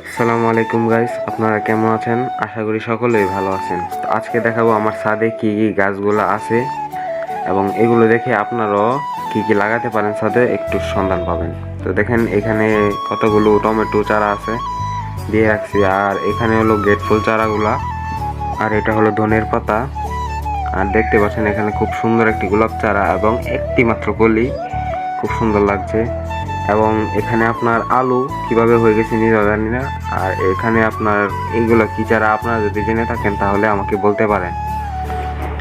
আসসালামু আলাইকুম গাইস, আপনারা কেমন আছেন? আশা করি সকলেই ভালো আছেন। তো আজকে দেখাবো আমার ছাদে কি কি গাছগুলো আছে এবং এগুলো দেখে আপনারাও কি কি লাগাতে পারেন ছাদে একটু সন্ধান পাবেন। তো দেখেন এখানে কতগুলো টমেটো চারা আছে দিয়ে রাখছি, আর এখানে হলো গেট ফুল চারাগুলা, আর এটা হলো ধনের পাতা। আর দেখতে পাচ্ছেন এখানে খুব সুন্দর একটি গোলাপ চারা এবং একটি মাত্র কলি, খুব সুন্দর লাগছে। এবং এখানে আপনার আলু কিভাবে হয়ে গেছে নিজেও জানি না। আর এখানে আপনার এইগুলো কি চারা আপনারা যদি জেনে থাকেন তাহলে আমাকে বলতে পারেন।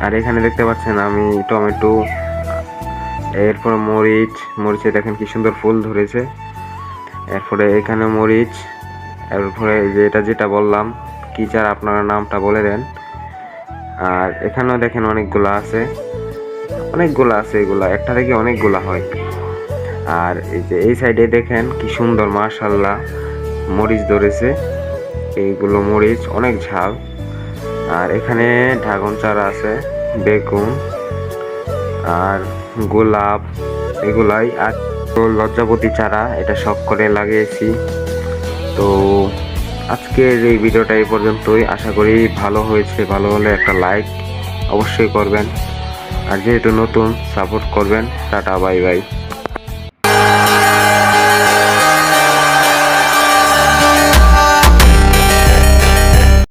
আর এখানে দেখতে পাচ্ছেন আমি টমেটো, এরপরে মরিচে দেখেন কি সুন্দর ফুল ধরেছে। এরপরে এখানে মরিচ, এরপরে যেটা বললাম কি চারা আপনারা নামটা বলে দেন। আর এখানেও দেখেন অনেকগুলা আছে, এগুলা একটা থেকে অনেকগুলা হয়। আর এই যে এই সাইডে দেখেন কি সুন্দর মাশাআল্লাহ মরিচ ধরেছে, এইগুলো মরিচ অনেক ঝাল। আর এখানে ড্রাগন চারা আছে, বেগুন আর গোলাপ, এগুলাই। আর লজ্জাপতি চারা, এটা শখ করে লাগিয়েছি। তো আজকের এই ভিডিওটা এই পর্যন্তই। আশা করি ভালো হয়েছে। ভালো হলে একটা লাইক অবশ্যই করবেন, আর যেহেতু নতুন সাপোর্ট করবেন। Tata, bye bye.